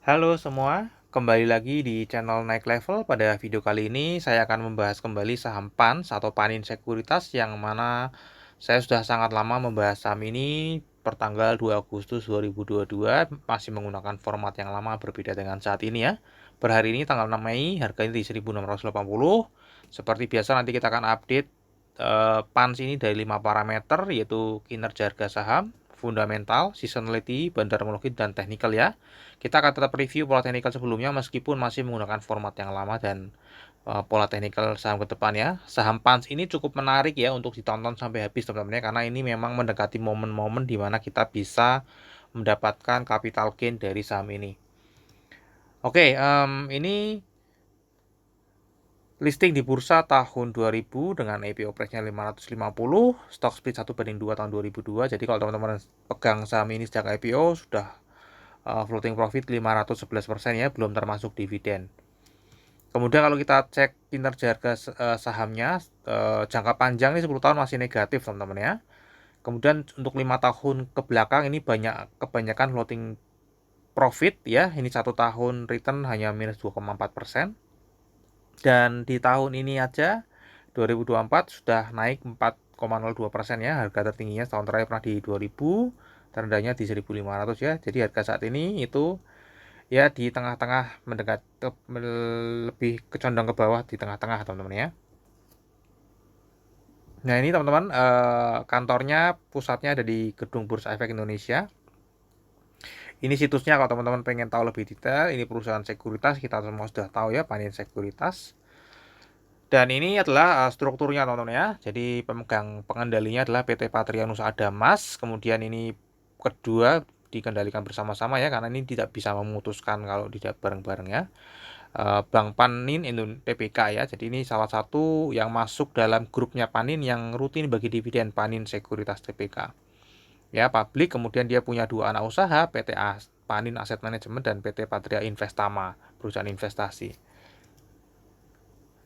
Halo semua, kembali lagi di channel Naik Level. Pada video kali ini saya akan membahas kembali saham PANS atau Panin Sekuritas yang mana saya sudah sangat lama membahas saham ini pertanggal 2 Agustus 2022 masih menggunakan format yang lama berbeda dengan saat ini ya. Per hari ini tanggal 6 Mei harganya di 1680. Seperti biasa nanti kita akan update PANS ini dari 5 parameter yaitu kinerja harga saham, fundamental, seasonality, fundamentologi, dan technical ya. Kita akan tetap review pola teknikal sebelumnya meskipun masih menggunakan format yang lama dan pola teknikal saham ke depan ya. Saham PANS ini cukup menarik ya untuk ditonton sampai habis teman-teman ya, karena ini memang mendekati momen-momen di mana kita bisa mendapatkan capital gain dari saham ini. Oke, ini listing di bursa tahun 2000 dengan IPO price-nya 550, stock split 1/2 tahun 2002. Jadi kalau teman-teman pegang saham ini sejak IPO sudah floating profit 511% ya, belum termasuk dividen. Kemudian kalau kita cek kinerja harga sahamnya jangka panjang ini 10 tahun masih negatif teman-teman ya. Kemudian untuk 5 tahun ke belakang ini kebanyakan floating profit ya. Ini 1 tahun return hanya minus 2,4%. Dan di tahun ini aja 2024 sudah naik 4,02% ya. Harga tertingginya tahun terakhir pernah di 2000, terendahnya di 1500 ya. Jadi harga saat ini itu ya di tengah-tengah mendekat lebih kecondong ke bawah di tengah-tengah teman-teman ya. Nah ini teman-teman kantornya pusatnya ada di Gedung Bursa Efek Indonesia. Ini situsnya kalau teman-teman pengen tahu lebih detail. Ini perusahaan sekuritas, kita semua sudah tahu ya, Panin Sekuritas. Dan ini adalah strukturnya teman-teman ya. Jadi pemegang pengendalinya adalah PT Patria Nusa Adamas. Kemudian ini kedua dikendalikan bersama-sama ya, karena ini tidak bisa memutuskan kalau tidak bareng-bareng ya. Bank Panin Tbk ya. Jadi ini salah satu yang masuk dalam grupnya Panin yang rutin bagi dividen, Panin Sekuritas Tbk. Ya, publik. Kemudian dia punya dua anak usaha, PT Panin Asset Management dan PT Patria Investama, perusahaan investasi.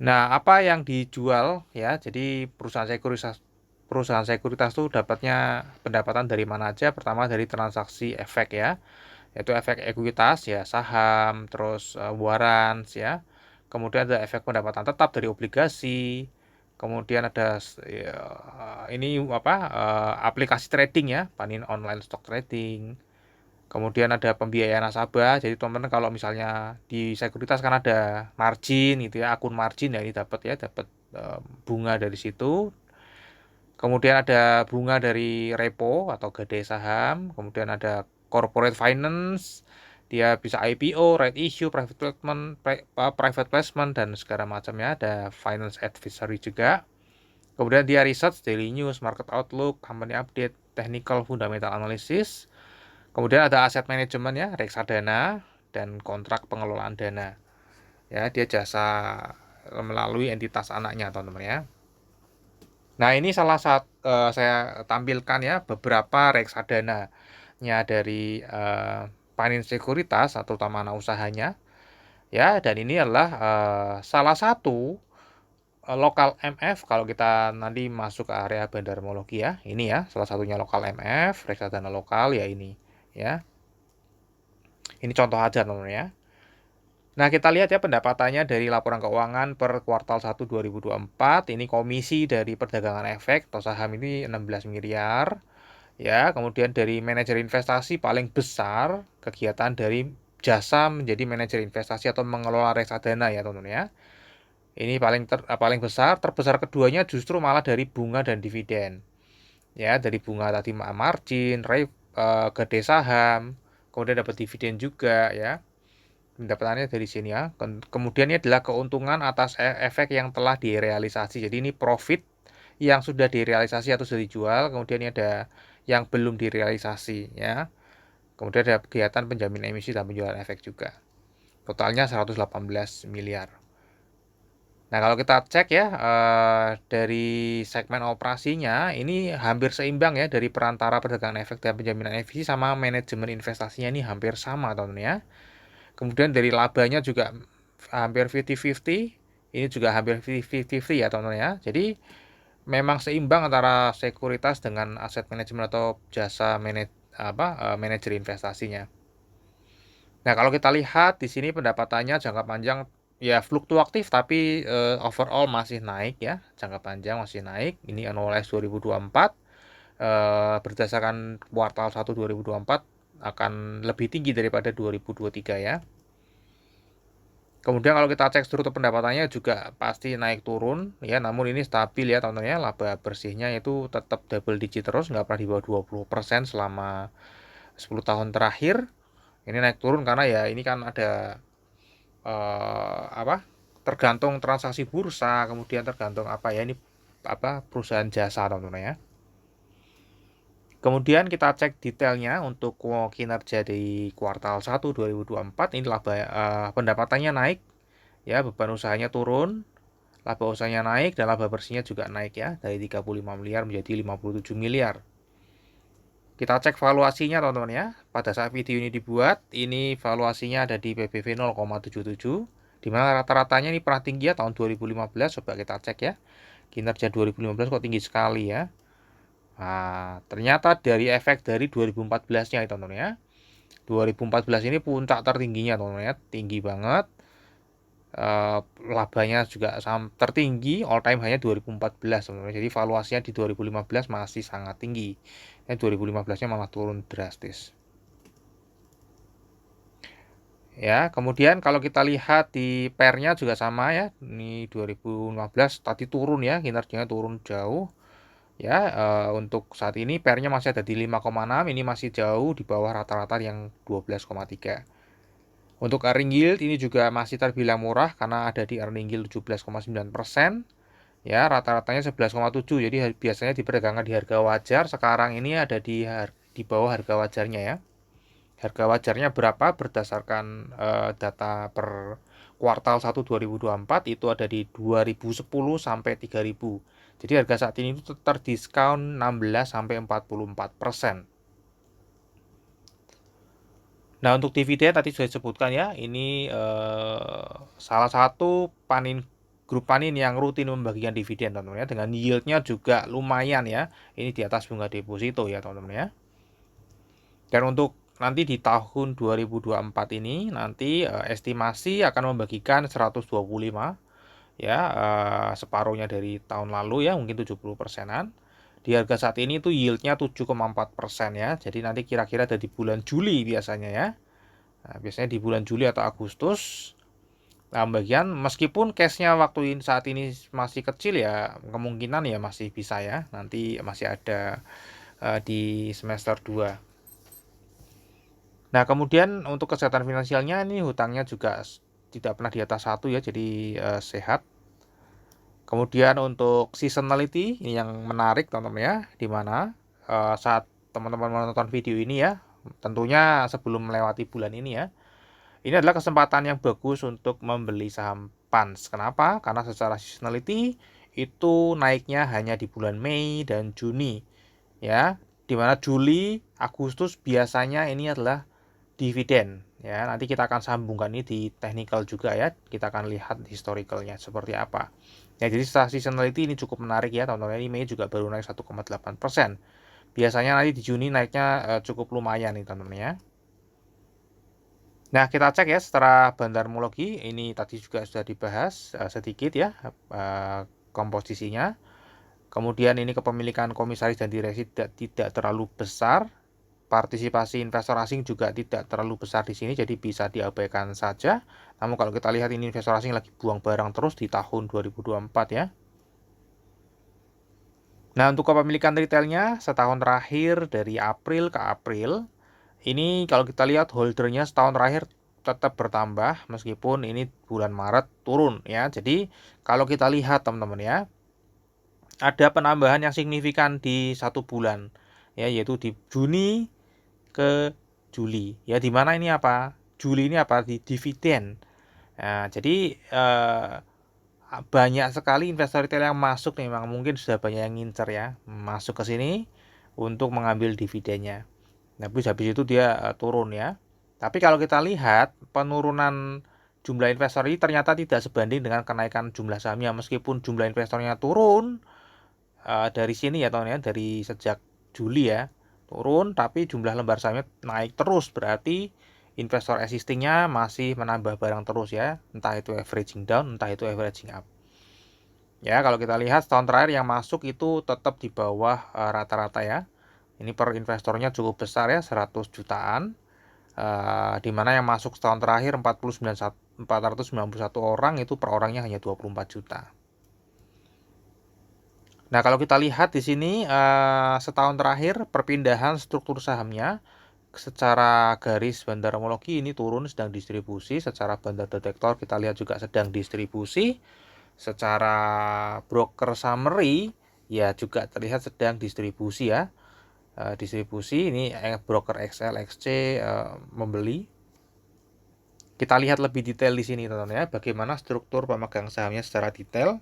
Nah, apa yang dijual ya? Jadi perusahaan sekuritas itu dapatnya pendapatan dari mana aja? Pertama dari transaksi efek ya, yaitu efek ekuitas ya, saham, terus warrants ya. Kemudian ada efek pendapatan tetap dari obligasi. Kemudian ada ya, ini apa? Aplikasi trading ya, Panin Online Stock Trading. Kemudian ada pembiayaan nasabah. Jadi teman-teman kalau misalnya di sekuritas kan ada margin gitu ya, akun margin ya, ini dapat ya, dapat bunga dari situ. Kemudian ada bunga dari repo atau gadai saham. Kemudian ada corporate finance. Dia bisa IPO, right issue, private placement dan segala macamnya. Ada finance advisory juga. Kemudian dia research, daily news, market outlook, company update, technical fundamental analysis. Kemudian ada aset manajemen ya, reksadana dan kontrak pengelolaan dana. Ya, dia jasa melalui entitas anaknya, teman-teman ya. Nah, ini salah satu saya tampilkan ya beberapa reksadana-nya dari Panin Sekuritas atau terutama anak usahanya. Ya, dan ini adalah salah satu lokal MF kalau kita nanti masuk ke area bandarmologi ya. Ini ya, salah satunya lokal MF, reksadana lokal ya ini ya. Ini contoh aja teman-teman ya. Nah, kita lihat ya pendapatannya dari laporan keuangan per kuartal 1 2024. Ini komisi dari perdagangan efek atau saham ini 16 miliar. Ya, kemudian dari manajer investasi paling besar kegiatan dari jasa menjadi manajer investasi atau mengelola reksadana ya, teman-teman ya. Ini paling besar, terbesar keduanya justru malah dari bunga dan dividen. Ya, dari bunga tadi margin, gede saham, kemudian dapat dividen juga ya. Pendapatannya dari sini ya. Kemudian ini adalah keuntungan atas efek yang telah direalisasi. Jadi ini profit yang sudah direalisasi atau sudah dijual. Kemudian ini ada yang belum direalisasi ya. Kemudian ada kegiatan penjamin emisi dan penjualan efek juga. Totalnya 118 miliar. Nah kalau kita cek ya dari segmen operasinya ini hampir seimbang ya, dari perantara perdagangan efek dan penjaminan emisi sama manajemen investasinya ini hampir sama teman-teman ya. Kemudian dari labanya juga hampir 50-50. Ini juga hampir 50-50 ya teman-teman ya. Jadi memang seimbang antara sekuritas dengan aset manajemen atau jasa manajer investasinya. Nah, kalau kita lihat di sini pendapatannya jangka panjang ya fluktuatif tapi overall masih naik ya, jangka panjang masih naik. Ini annualized 2024 berdasarkan kuartal 1 2024 akan lebih tinggi daripada 2023 ya. Kemudian kalau kita cek struktur pendapatannya juga pasti naik turun ya, namun ini stabil ya teman-teman ya. Laba bersihnya itu tetap double digit terus, nggak pernah di bawah 20% selama 10 tahun terakhir. Ini naik turun karena ya ini kan ada apa? Tergantung transaksi bursa, kemudian tergantung apa ya ini apa perusahaan jasa teman-teman ya. Kemudian kita cek detailnya untuk kinerja di kuartal 1 2024 ini laba pendapatannya naik ya, beban usahanya turun, laba usahanya naik dan laba bersihnya juga naik ya dari 35 miliar menjadi 57 miliar. Kita cek valuasinya teman-teman ya. Pada saat video ini dibuat, ini valuasinya ada di PBV 0,77 di mana rata-ratanya ini pernah tinggi ya tahun 2015. Coba kita cek ya. Kinerja 2015 kok tinggi sekali ya. Nah, ternyata dari efek dari 2014-nya ya teman-teman ya. 2014 ini puncak tertingginya teman-teman ya, tinggi banget. Labanya juga tertinggi all time hanya 2014 teman-teman. Jadi valuasinya di 2015 masih sangat tinggi. 2015-nya malah turun drastis. Ya, kemudian kalau kita lihat di pernya juga sama ya. Ini 2015 tadi turun ya, kinerjanya turun jauh. Ya, untuk saat ini pernya masih ada di 5,6, ini masih jauh di bawah rata-rata yang 12,3. Untuk earning yield ini juga masih terbilang murah karena ada di earning yield 17,9%. Ya, rata-ratanya 11,7. Jadi biasanya diperdagangkan di harga wajar, sekarang ini ada di bawah harga wajarnya ya. Harga wajarnya berapa berdasarkan data per kuartal 1 2024 itu ada di 2010 sampai 3000. Jadi harga saat ini itu terdiskon 16 sampai 44%. Nah, untuk dividen tadi sudah disebutkan ya, ini salah satu grup panin yang rutin membagikan dividen teman-teman ya, dengan yieldnya juga lumayan ya. Ini di atas bunga deposito ya teman-teman ya. Dan untuk nanti di tahun 2024 ini nanti estimasi akan membagikan 125 ya, separuhnya dari tahun lalu ya, mungkin 70%-an. Di harga saat ini itu yieldnya 7,4% ya. Jadi nanti kira-kira ada di bulan Juli biasanya ya. Nah, biasanya di bulan Juli atau Agustus. Nah, bagian meskipun cashnya waktu ini saat ini masih kecil ya, kemungkinan ya masih bisa ya. Nanti masih ada di semester 2. Nah, kemudian untuk kesehatan finansialnya ini hutangnya juga tidak pernah di atas 1 ya, jadi sehat. Kemudian untuk seasonality ini yang menarik teman-teman ya, di mana saat teman-teman menonton video ini ya, tentunya sebelum melewati bulan ini ya, ini adalah kesempatan yang bagus untuk membeli saham PANS. Kenapa? Karena secara seasonality itu naiknya hanya di bulan Mei dan Juni ya, di mana Juli, Agustus biasanya ini adalah dividen ya. Nanti kita akan sambungkan ini di technical juga ya. Kita akan lihat historicalnya seperti apa. Ya, jadi secara seasonality ini cukup menarik ya teman-teman. Ini Mei juga baru naik 1,8%. Biasanya nanti di Juni naiknya cukup lumayan nih teman-teman ya. Nah, kita cek ya secara bandarmologi. Ini tadi juga sudah dibahas sedikit ya komposisinya. Kemudian ini kepemilikan komisaris dan direksi tidak terlalu besar. Partisipasi investor asing juga tidak terlalu besar di sini, jadi bisa diabaikan saja. Namun kalau kita lihat ini investor asing lagi buang barang terus di tahun 2024 ya. Nah, untuk kepemilikan retailnya setahun terakhir dari April ke April, ini kalau kita lihat holdernya setahun terakhir tetap bertambah meskipun ini bulan Maret turun ya. Jadi kalau kita lihat teman-teman ya, ada penambahan yang signifikan di satu bulan ya, yaitu di Juni ke Juli ya, di mana ini apa, Juli ini apa, di dividen. Nah, jadi banyak sekali investor retail yang masuk nih, memang mungkin sudah banyak yang ngincer ya masuk ke sini untuk mengambil dividennya. Nah, habis itu dia turun ya. Tapi kalau kita lihat penurunan jumlah investor ini ternyata tidak sebanding dengan kenaikan jumlah sahamnya. Meskipun jumlah investornya turun dari sini ya teman-teman ya, dari sejak Juli ya turun, tapi jumlah lembar sahamnya naik terus, berarti investor existingnya masih menambah barang terus ya, entah itu averaging down, entah itu averaging up. Ya, kalau kita lihat setahun terakhir yang masuk itu tetap di bawah rata-rata ya. Ini per investornya cukup besar ya, 100 jutaan. Di mana yang masuk setahun terakhir 491 orang, itu per orangnya hanya 24 juta. Nah, kalau kita lihat di sini setahun terakhir perpindahan struktur sahamnya secara garis bandar homologi ini turun sedang distribusi, secara bandar detektor kita lihat juga sedang distribusi, secara broker summary ya juga terlihat sedang distribusi ya. Distribusi ini broker XL, XC membeli. Kita lihat lebih detail di sini teman-teman ya, bagaimana struktur pemegang sahamnya secara detail.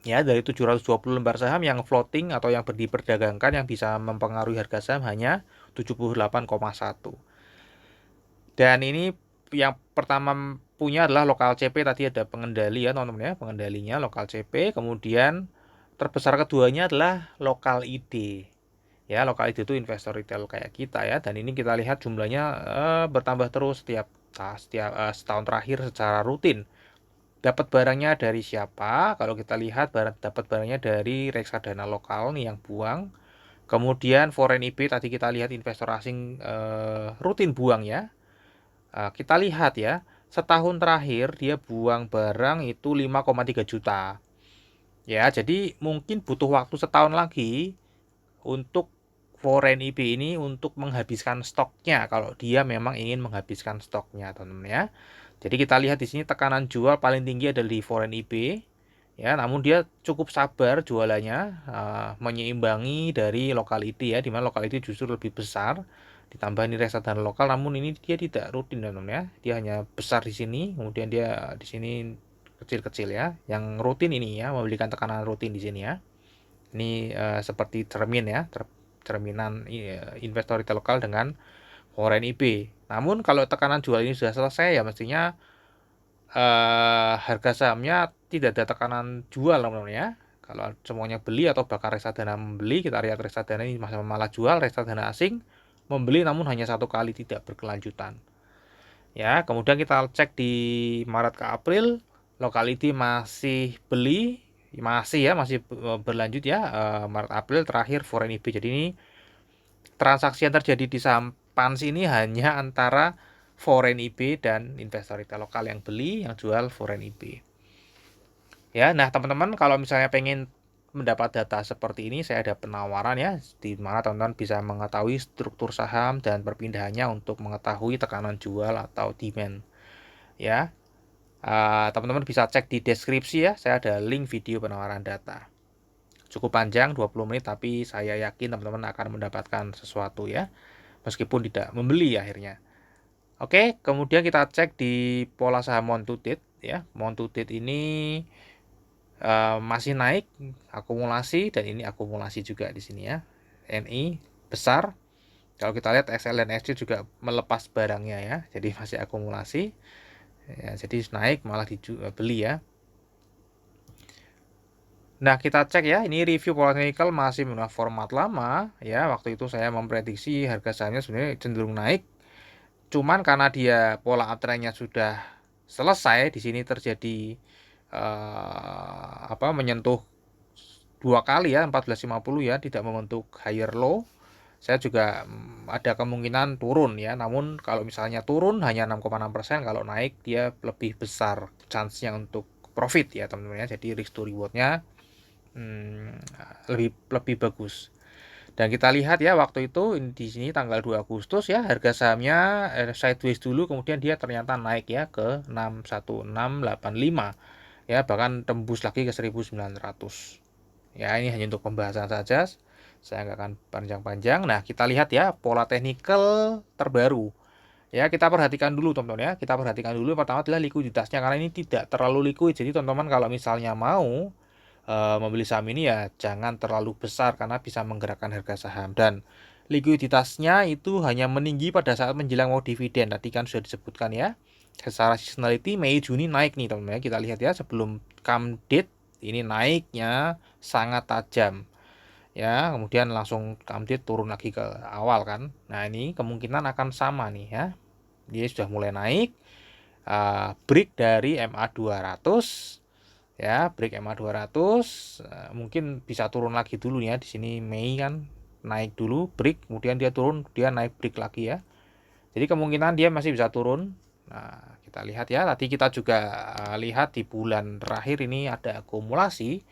Ya, dari 720 lembar saham yang floating atau yang diperdagangkan yang bisa mempengaruhi harga saham hanya 78,1. Dan ini yang pertama punya adalah lokal CP, tadi ada pengendali ya teman-teman ya, pengendalinya lokal CP. Kemudian terbesar keduanya adalah lokal ID. Ya, lokal ID itu investor retail kayak kita ya, dan ini kita lihat jumlahnya bertambah terus setiap setahun terakhir secara rutin. Dapat barangnya dari siapa? Kalau kita lihat dapat barangnya dari reksadana lokal nih yang buang. Kemudian foreign IB tadi kita lihat investor asing rutin buang ya. Kita lihat ya, setahun terakhir dia buang barang itu 5,3 juta. Ya, jadi mungkin butuh waktu setahun lagi untuk foreign IB ini untuk menghabiskan stoknya kalau dia memang ingin menghabiskan stoknya teman-teman ya. Jadi kita lihat di sini tekanan jual paling tinggi adalah di foreign IB ya, namun dia cukup sabar jualannya menyeimbangi dari lokal ID ya, di mana lokal ID justru lebih besar ditambah ini reksadana lokal, namun ini dia tidak rutin teman-teman ya. Dia hanya besar di sini, kemudian dia di sini kecil-kecil ya. Yang rutin ini ya, memberikan tekanan rutin di sini ya. Ini seperti cermin ya, cerminan investor retail lokal dengan foreign IB. Namun kalau tekanan jual ini sudah selesai ya mestinya harga sahamnya tidak ada tekanan jual teman-teman ya. Kalau semuanya beli atau bahkan reksadana membeli, kita lihat reksadana ini malah jual, reksadana asing membeli namun hanya satu kali, tidak berkelanjutan. Ya, kemudian kita cek di Maret ke April, Locality masih beli, masih berlanjut ya. Maret April terakhir foreign IB. Jadi ini transaksi yang terjadi di saham PANS ini hanya antara foreign IB dan investor retail lokal yang beli, yang jual foreign IB. Ya, nah teman-teman kalau misalnya pengen mendapat data seperti ini, saya ada penawaran ya, di mana teman-teman bisa mengetahui struktur saham dan perpindahannya untuk mengetahui tekanan jual atau demand. Ya, teman-teman bisa cek di deskripsi ya, saya ada link video penawaran data. Cukup panjang 20 menit, tapi saya yakin teman-teman akan mendapatkan sesuatu ya, meskipun tidak membeli akhirnya. Oke, kemudian kita cek di pola saham month to date ya. Month to date ini masih naik akumulasi, dan ini akumulasi juga di sini ya. NI besar. Kalau kita lihat XL dan XC juga melepas barangnya ya, jadi masih akumulasi. Ya, jadi naik malah dibeli ya. Nah, kita cek ya, ini review pola teknikal masih menggunakan format lama ya. Waktu itu saya memprediksi harga sahamnya sebenarnya cenderung naik. Cuman karena dia pola uptrendnya sudah selesai, di sini terjadi menyentuh dua kali ya 1450 ya, tidak membentuk higher low. Saya juga ada kemungkinan turun ya, namun kalau misalnya turun hanya 6,6%, kalau naik dia lebih besar chance-nya untuk profit ya teman-teman ya. Jadi risk to reward-nya lebih bagus. Dan kita lihat ya, waktu itu di sini tanggal 2 Agustus ya, harga sahamnya sideways dulu, kemudian dia ternyata naik ya ke 61685 ya, bahkan tembus lagi ke 1900. Ya, ini hanya untuk pembahasan saja, saya nggak akan panjang-panjang. Nah, kita lihat ya pola teknikal terbaru. Ya, kita perhatikan dulu teman-teman ya. Kita perhatikan dulu pertama adalah likuiditasnya, karena ini tidak terlalu liquid. Jadi teman-teman kalau misalnya mau membeli saham ini ya jangan terlalu besar, karena bisa menggerakkan harga saham. Dan likuiditasnya itu hanya meninggi pada saat menjelang mau dividen. Tadi kan sudah disebutkan ya. Secara seasonality Mei Juni naik nih teman-teman ya. Kita lihat ya, sebelum come date ini naiknya sangat tajam ya, kemudian langsung come date turun lagi ke awal kan. Nah, ini kemungkinan akan sama nih ya. dia sudah mulai naik, break dari MA 200 ya, break MA 200, mungkin bisa turun lagi dulu ya. Di sini Mei kan naik dulu, break, kemudian dia turun, dia naik break lagi ya. Jadi kemungkinan dia masih bisa turun. Nah, kita lihat ya. Tadi kita juga lihat di bulan terakhir ini ada akumulasi.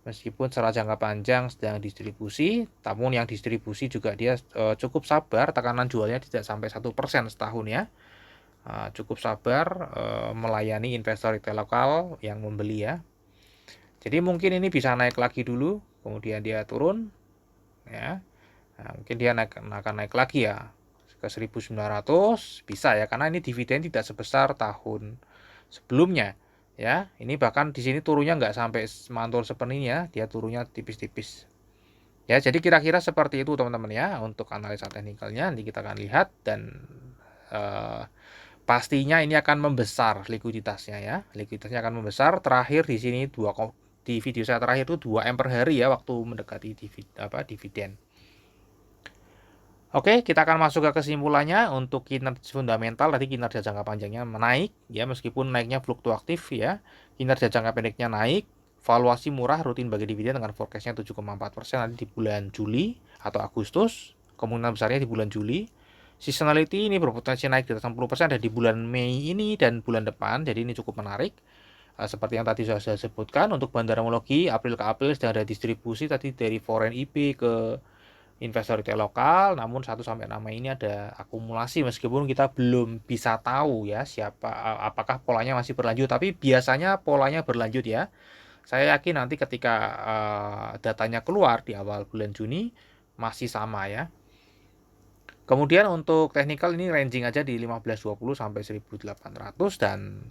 Meskipun secara jangka panjang sedang distribusi, namun yang distribusi juga dia cukup sabar, tekanan jualnya tidak sampai 1% setahun ya. Cukup sabar melayani investor retail lokal yang membeli ya. Jadi mungkin ini bisa naik lagi dulu, kemudian dia turun ya. Nah, mungkin dia akan naik lagi ya ke 1900 bisa ya, karena ini dividen tidak sebesar tahun sebelumnya ya. Ini bahkan di sini turunnya nggak sampai mantul sepertinya, dia turunnya tipis-tipis ya. Jadi kira-kira seperti itu teman-teman ya untuk analisa teknikalnya. Nanti kita akan lihat dan pastinya ini akan membesar likuiditasnya ya. Likuiditasnya akan membesar. Terakhir di sini di video saya terakhir itu 2 M per hari ya waktu mendekati dividen. Oke, kita akan masuk ke kesimpulannya. Untuk kinerja fundamental tadi kinerja jangka panjangnya menaik ya, meskipun naiknya fluktuatif ya. Kinerja jangka pendeknya naik, valuasi murah rutin bagi dividen dengan forecastnya 7,4% nanti di bulan Juli atau Agustus. Kemungkinan besarnya di bulan Juli. Seasonality ini berpotensi naik di atas 60% dan di bulan Mei ini dan bulan depan. Jadi ini cukup menarik. Seperti yang tadi sudah saya sebutkan, untuk bandarmologi April ke April sedang ada distribusi tadi dari foreign IB ke investor retail lokal, namun 1-6 Mei ini ada akumulasi, meskipun kita belum bisa tahu ya apakah polanya masih berlanjut, tapi biasanya polanya berlanjut ya. Saya yakin nanti ketika datanya keluar di awal bulan Juni masih sama ya. Kemudian untuk teknikal ini ranging aja di 1520 sampai 1800 dan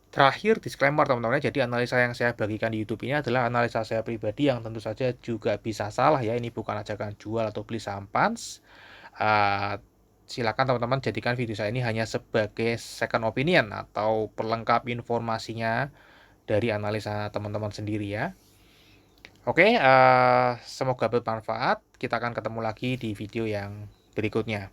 terakhir disclaimer teman-teman, jadi analisa yang saya bagikan di YouTube ini adalah analisa saya pribadi yang tentu saja juga bisa salah ya. Ini bukan ajakan jual atau beli saham PANS. Silakan teman-teman jadikan video saya ini hanya sebagai second opinion atau pelengkap informasinya dari analisa teman-teman sendiri ya. Oke, semoga bermanfaat. Kita akan ketemu lagi di video yang berikutnya.